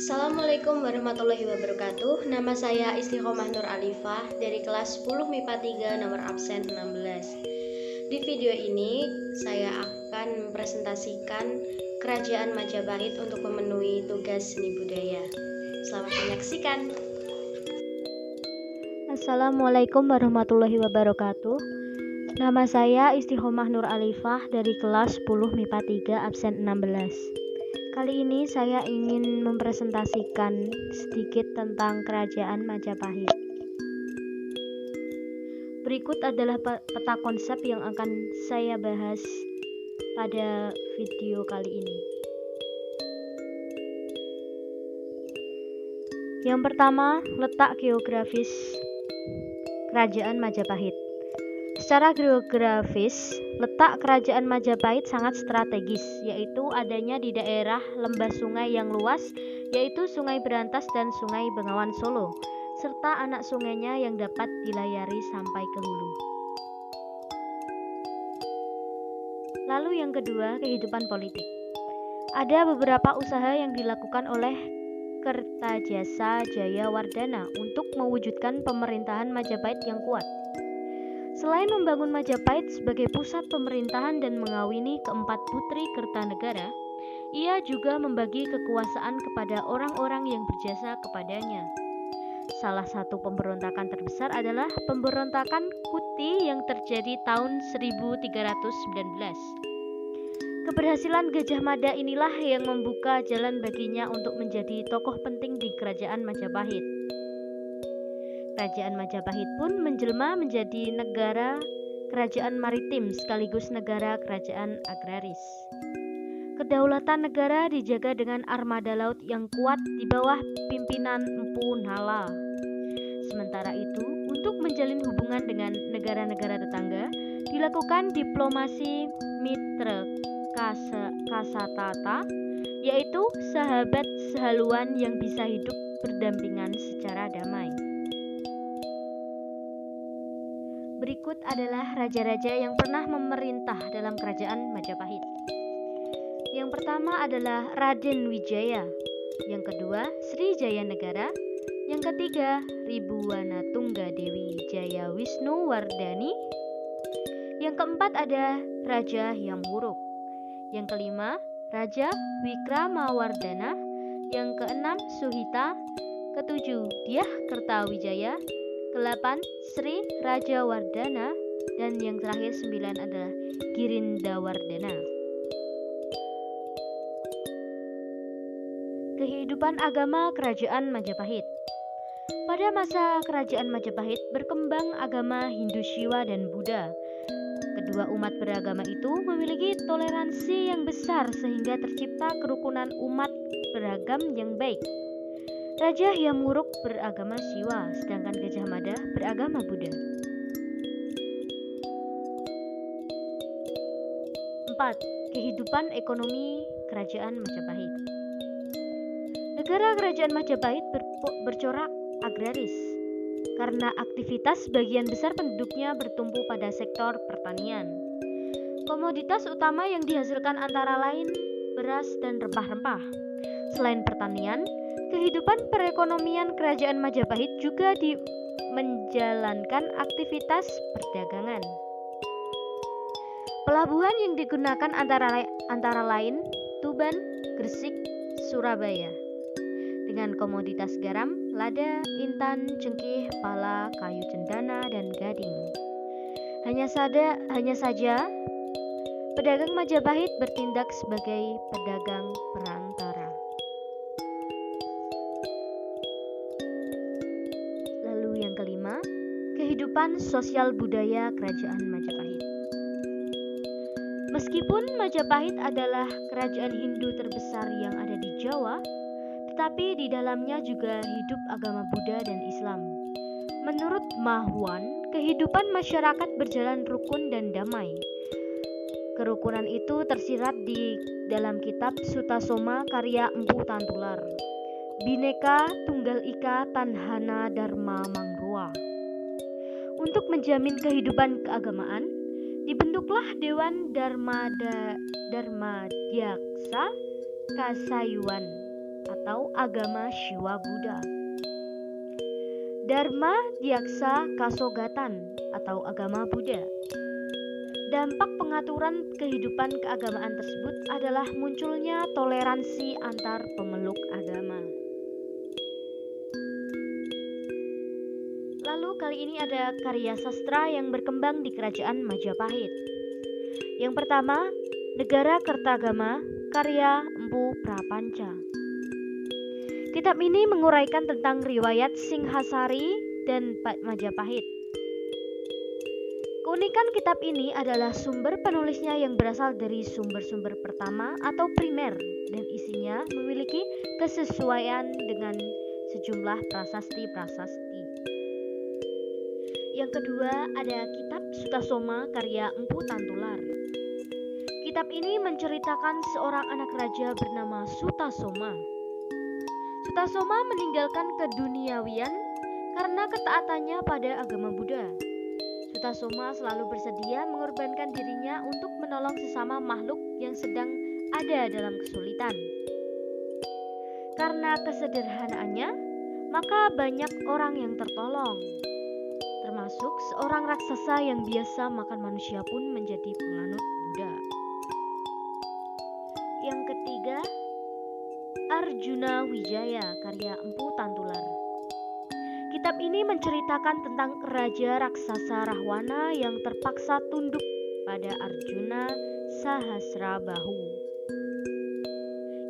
Assalamualaikum warahmatullahi wabarakatuh. Nama saya Istiqomah Nur Alifah dari kelas 10 MIPA 3 nomor absen 16. Di video ini saya akan mempresentasikan Kerajaan Majapahit untuk memenuhi tugas seni budaya. Selamat menyaksikan. Assalamualaikum warahmatullahi wabarakatuh. Nama saya Istiqomah Nur Alifah dari kelas 10 MIPA 3 absen 16. Kali ini saya ingin mempresentasikan sedikit tentang Kerajaan Majapahit. Berikut adalah peta konsep yang akan saya bahas pada video kali ini. Yang pertama, letak geografis Kerajaan Majapahit. Secara geografis, letak Kerajaan Majapahit sangat strategis, yaitu adanya di daerah lembah sungai yang luas, yaitu Sungai Berantas dan Sungai Bengawan Solo, serta anak sungainya yang dapat dilayari sampai ke hulu. Lalu yang kedua, kehidupan politik. Ada beberapa usaha yang dilakukan oleh Kertajasa Jayawardhana untuk mewujudkan pemerintahan Majapahit yang kuat. Selain membangun Majapahit sebagai pusat pemerintahan dan mengawini keempat putri Kertanegara, ia juga membagi kekuasaan kepada orang-orang yang berjasa kepadanya. Salah satu pemberontakan terbesar adalah pemberontakan Kuti yang terjadi tahun 1319. Keberhasilan Gajah Mada inilah yang membuka jalan baginya untuk menjadi tokoh penting di Kerajaan Majapahit. Kerajaan Majapahit pun menjelma menjadi negara kerajaan maritim sekaligus negara kerajaan agraris. Kedaulatan negara dijaga dengan armada laut yang kuat di bawah pimpinan Empu Nala. Sementara itu, untuk menjalin hubungan dengan negara-negara tetangga, dilakukan diplomasi mitra kasatata, yaitu sahabat sehaluan yang bisa hidup berdampingan secara damai. Berikut adalah raja-raja yang pernah memerintah dalam Kerajaan Majapahit. Yang pertama adalah Raden Wijaya, yang kedua Sri Jayanegara, yang ketiga Ribuwana Tunggadewi Jaya Wisnuwardhani, yang keempat ada Raja Hyamwuruk, yang kelima Raja Wikramawardhana, yang keenam Suhita, ketujuh Dyah Kertawijaya, ke-8 Sri Rajawardhana, dan yang terakhir 9 adalah Girindawardhana. Kehidupan agama Kerajaan Majapahit. Pada masa Kerajaan Majapahit berkembang agama Hindu Shiva dan Buddha. Kedua umat beragama itu memiliki toleransi yang besar sehingga tercipta kerukunan umat beragam yang baik. Raja Hyamwuruk beragama Siwa, sedangkan Gajah Mada beragama Buddha. 4. Kehidupan ekonomi Kerajaan Majapahit. Negara Kerajaan Majapahit bercorak agraris, karena aktivitas sebagian besar penduduknya bertumpu pada sektor pertanian. Komoditas utama yang dihasilkan antara lain beras dan rempah-rempah. Selain pertanian, kehidupan perekonomian Kerajaan Majapahit juga menjalankan aktivitas perdagangan. Pelabuhan yang digunakan antara lain Tuban, Gresik, Surabaya. Dengan komoditas garam, lada, intan, cengkeh, pala, kayu cendana, dan gading. Hanya saja, pedagang Majapahit bertindak sebagai pedagang perantara. Lalu yang kelima, kehidupan sosial budaya Kerajaan Majapahit. Meskipun Majapahit adalah kerajaan Hindu terbesar yang ada di Jawa, tetapi di dalamnya juga hidup agama Buddha dan Islam. Menurut Mahwan, kehidupan masyarakat berjalan rukun dan damai. Kerukunan itu tersirat di dalam kitab Sutasoma karya Empu Tantular. Bhinneka Tunggal Ika Tanhana Dharma Mangrua. Untuk menjamin kehidupan keagamaan, dibentuklah Dewan Dharmadyaksa Kasayuan atau agama Shiva Buddha. Dharma Diaksa Kasogatan atau agama Buddha. Dampak pengaturan kehidupan keagamaan tersebut adalah munculnya toleransi antar pemeluk agama. Lalu kali ini ada karya sastra yang berkembang di Kerajaan Majapahit. Yang pertama, Negara Kertagama, karya Empu Prapanca. Kitab ini menguraikan tentang riwayat Singhasari dan Majapahit. Keunikan kitab ini adalah sumber penulisnya yang berasal dari sumber-sumber pertama atau primer dan isinya memiliki kesesuaian dengan sejumlah prasasti-prasasti. Yang kedua ada kitab Sutasoma karya Empu Tantular. Kitab ini menceritakan seorang anak raja bernama Sutasoma. Sutasoma meninggalkan keduniawian karena ketaatannya pada agama Buddha. Sutasoma selalu bersedia mengorbankan dirinya untuk menolong sesama makhluk yang sedang ada dalam kesulitan. Karena kesederhanaannya, maka banyak orang yang tertolong, termasuk seorang raksasa yang biasa makan manusia pun menjadi penganut Buddha. Yang ketiga, Arjuna Wijaya karya Empu Tantular. Kitab ini menceritakan tentang raja raksasa Rahwana yang terpaksa tunduk pada Arjuna Sahasrabahu.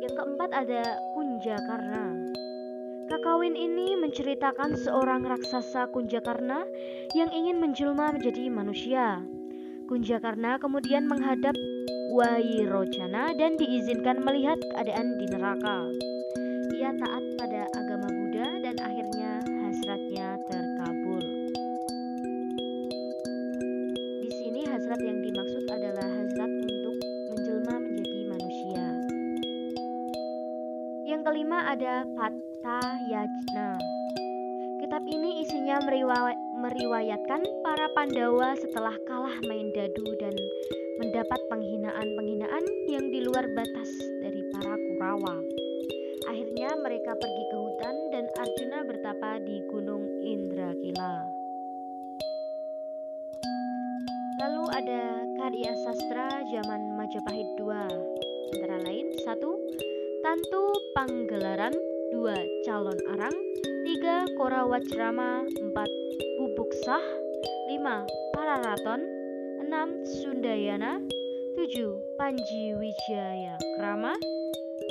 Yang keempat ada Kunjakarna. Kakawin ini menceritakan seorang raksasa Kunjakarna yang ingin menjelma menjadi manusia. Kunjakarna kemudian menghadap Wairocana dan diizinkan melihat keadaan di neraka. Ia taat pada agama Buddha dan akhirnya hasratnya terkabul. Di sini hasrat yang dimaksud adalah hasrat untuk menjelma menjadi manusia. Yang kelima ada Patayajna. Kitab ini isinya meriwayatkan para Pandawa setelah kalah main dadu dan mendapat penghinaan-penghinaan yang di luar batas dari para Kurawa. Akhirnya mereka pergi ke hutan dan Arjuna bertapa di Gunung Indrakila. Lalu ada karya sastra zaman Majapahit II, antara lain 1. Tantu Panggelaran, 2. Calon Arang, 3. Korawacrama, 4. Bubuk Sah, 5. Pararaton, 6. Sundayana, 7. Panji Wijaya Krama,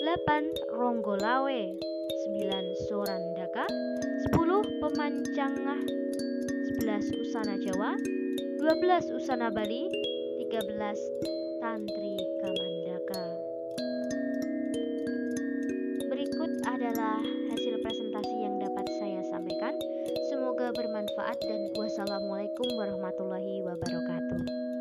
8. Ronggolawe, 9. Sorandaka, 10. Pemancangah, 11. Usana Jawa, 12. Usana Bali, 13. Tantri Kamandaka. Berikut adalah hasil presentasi yang dapat saya sampaikan. Semoga bermanfaat dan wassalamualaikum warahmatullahi wabarakatuh.